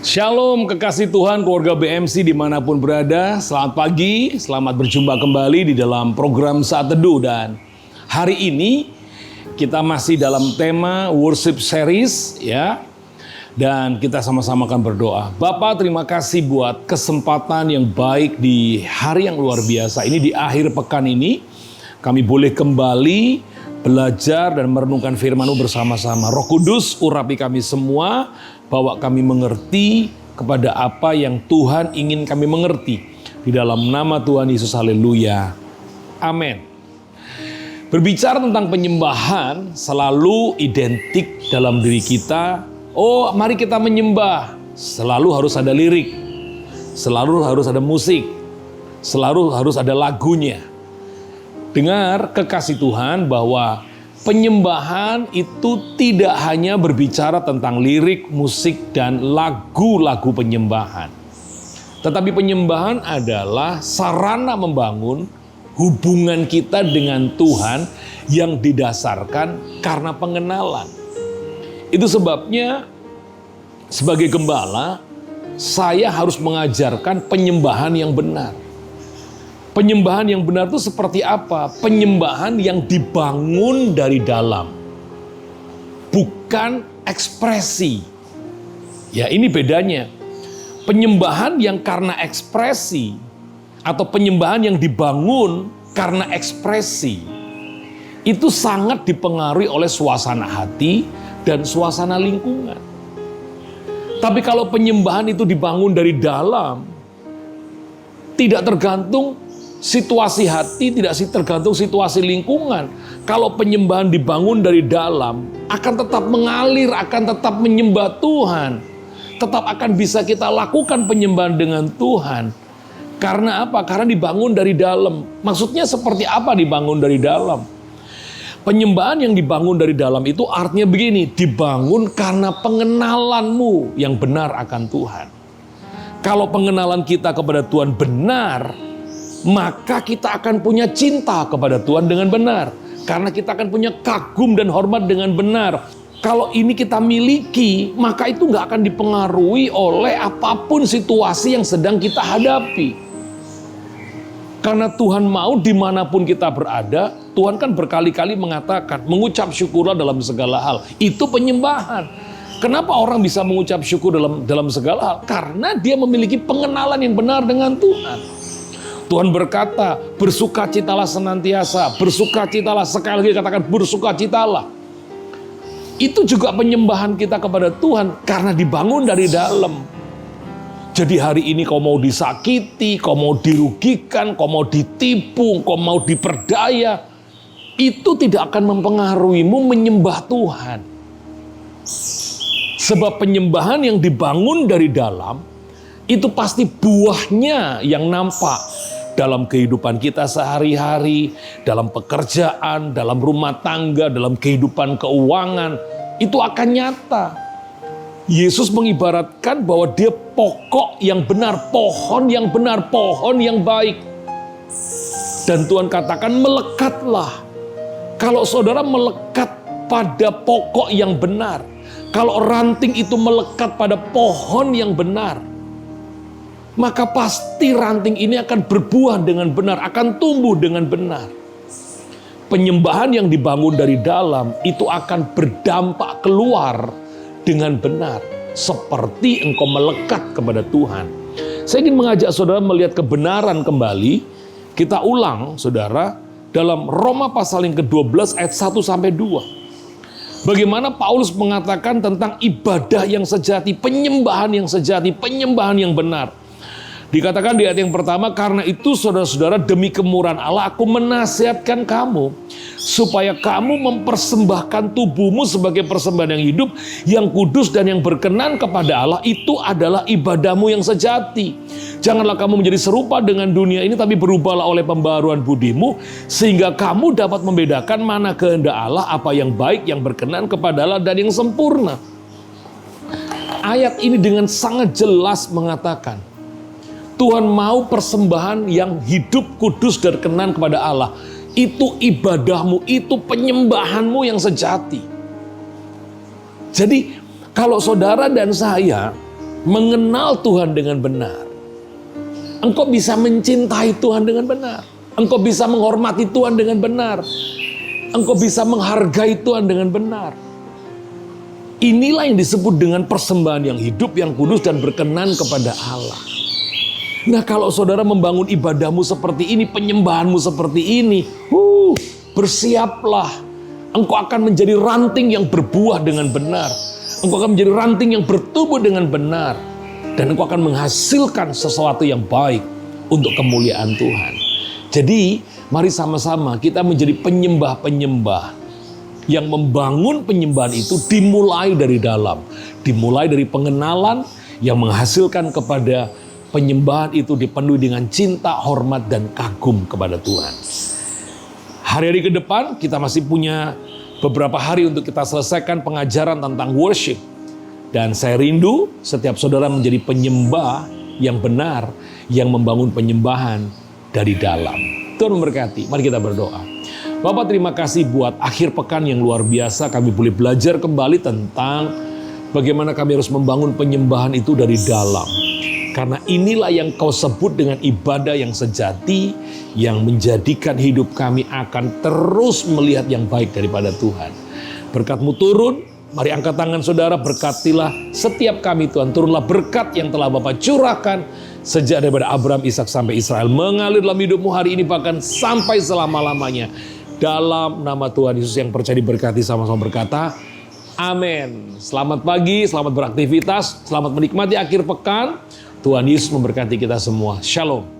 Shalom kekasih Tuhan, keluarga BMC dimanapun berada. Selamat pagi, selamat berjumpa kembali di dalam program Saat Teduh. Dan hari ini kita masih dalam tema worship series ya. Dan kita sama-sama akan berdoa. Bapak, terima kasih buat kesempatan yang baik di hari yang luar biasa. Ini di akhir pekan ini kami boleh kembali belajar dan merenungkan firman-Mu bersama-sama. Roh Kudus urapi kami semua, bawa kami mengerti kepada apa yang Tuhan ingin kami mengerti. Di dalam nama Tuhan Yesus, haleluya. Amin. Berbicara tentang penyembahan selalu identik dalam diri kita. Oh, mari kita menyembah. Selalu harus ada lirik. Selalu harus ada musik. Selalu harus ada lagunya. Dengar kekasih Tuhan bahwa penyembahan itu tidak hanya berbicara tentang lirik, musik, dan lagu-lagu penyembahan. Tetapi penyembahan adalah sarana membangun hubungan kita dengan Tuhan yang didasarkan karena pengenalan. Itu sebabnya sebagai gembala, saya harus mengajarkan penyembahan yang benar. Penyembahan yang benar itu seperti apa? Penyembahan yang dibangun dari dalam. Bukan ekspresi. Ya, ini bedanya. Penyembahan yang karena ekspresi atau penyembahan yang dibangun karena ekspresi itu sangat dipengaruhi oleh suasana hati dan suasana lingkungan. Tapi kalau penyembahan itu dibangun dari dalam, tidak tergantung situasi hati, tidak tergantung situasi lingkungan. Kalau penyembahan dibangun dari dalam, akan tetap mengalir, akan tetap menyembah Tuhan. Tetap akan bisa kita lakukan penyembahan dengan Tuhan. Karena apa? Karena dibangun dari dalam. Maksudnya seperti apa dibangun dari dalam? Penyembahan yang dibangun dari dalam itu artinya begini, dibangun karena pengenalanmu yang benar akan Tuhan. Kalau pengenalan kita kepada Tuhan benar, maka kita akan punya cinta kepada Tuhan dengan benar. Karena kita akan punya kagum dan hormat dengan benar. Kalau ini kita miliki, maka itu nggak akan dipengaruhi oleh apapun situasi yang sedang kita hadapi. Karena Tuhan mau dimanapun kita berada, Tuhan kan berkali-kali mengatakan, mengucap syukurlah dalam segala hal. Itu penyembahan. Kenapa orang bisa mengucap syukur dalam segala hal? Karena dia memiliki pengenalan yang benar dengan Tuhan. Tuhan berkata, bersukacitalah senantiasa, bersukacitalah, sekali lagi katakan bersukacitalah. Itu juga penyembahan kita kepada Tuhan karena dibangun dari dalam. Jadi hari ini kau mau disakiti, kau mau dirugikan, kau mau ditipu, kau mau diperdaya, itu tidak akan mempengaruhimu menyembah Tuhan. Sebab penyembahan yang dibangun dari dalam, itu pasti buahnya yang nampak dalam kehidupan kita sehari-hari, dalam pekerjaan, dalam rumah tangga, dalam kehidupan keuangan, itu akan nyata. Yesus mengibaratkan bahwa dia pokok yang benar, pohon yang benar, pohon yang baik. Dan Tuhan katakan melekatlah. Kalau saudara melekat pada pokok yang benar, kalau ranting itu melekat pada pohon yang benar, maka pasti ranting ini akan berbuah dengan benar, akan tumbuh dengan benar. Penyembahan yang dibangun dari dalam itu akan berdampak keluar dengan benar, seperti engkau melekat kepada Tuhan. Saya ingin mengajak saudara melihat kebenaran kembali. Kita ulang saudara, dalam Roma pasal yang ke-12 ayat 1-2. Bagaimana Paulus mengatakan tentang ibadah yang sejati, penyembahan yang sejati, penyembahan yang benar. Dikatakan di ayat yang pertama, karena itu saudara-saudara demi kemurahan Allah aku menasihatkan kamu supaya kamu mempersembahkan tubuhmu sebagai persembahan yang hidup, yang kudus dan yang berkenan kepada Allah. Itu adalah ibadahmu yang sejati. Janganlah kamu menjadi serupa dengan dunia ini, tapi berubahlah oleh pembaruan budimu, sehingga kamu dapat membedakan mana kehendak Allah, apa yang baik, yang berkenan kepada Allah, dan yang sempurna. Ayat ini dengan sangat jelas mengatakan, Tuhan mau persembahan yang hidup, kudus, dan berkenan kepada Allah. Itu ibadahmu, itu penyembahanmu yang sejati. Jadi kalau saudara dan saya mengenal Tuhan dengan benar. Engkau bisa mencintai Tuhan dengan benar. Engkau bisa menghormati Tuhan dengan benar. Engkau bisa menghargai Tuhan dengan benar. Inilah yang disebut dengan persembahan yang hidup, yang kudus, dan berkenan kepada Allah. Nah, kalau saudara membangun ibadahmu seperti ini, penyembahanmu seperti ini, bersiaplah. Engkau akan menjadi ranting yang berbuah dengan benar. Engkau akan menjadi ranting yang bertumbuh dengan benar. Dan engkau akan menghasilkan sesuatu yang baik untuk kemuliaan Tuhan. Jadi, mari sama-sama kita menjadi penyembah-penyembah yang membangun penyembahan itu dimulai dari dalam. Dimulai dari pengenalan yang menghasilkan kepada penyembahan itu dipenuhi dengan cinta, hormat, dan kagum kepada Tuhan. Hari-hari ke depan kita masih punya beberapa hari untuk kita selesaikan pengajaran tentang worship. Dan saya rindu setiap saudara menjadi penyembah yang benar, yang membangun penyembahan dari dalam. Tuhan memberkati, mari kita berdoa. Bapak, terima kasih buat akhir pekan yang luar biasa. Kami boleh belajar kembali tentang bagaimana kami harus membangun penyembahan itu dari dalam. Karena inilah yang kau sebut dengan ibadah yang sejati, yang menjadikan hidup kami akan terus melihat yang baik daripada Tuhan. Berkat-Mu turun. Mari angkat tangan saudara, berkatilah setiap kami Tuhan. Turunlah berkat yang telah Bapa curahkan sejak daripada Abraham, Ishak sampai Israel. Mengalir dalam hidupmu hari ini bahkan sampai selama-lamanya. Dalam nama Tuhan Yesus yang percaya diberkati, sama-sama berkata, amin. Selamat pagi, selamat beraktivitas, selamat menikmati akhir pekan. Tuhan Yesus memberkati kita semua. Shalom.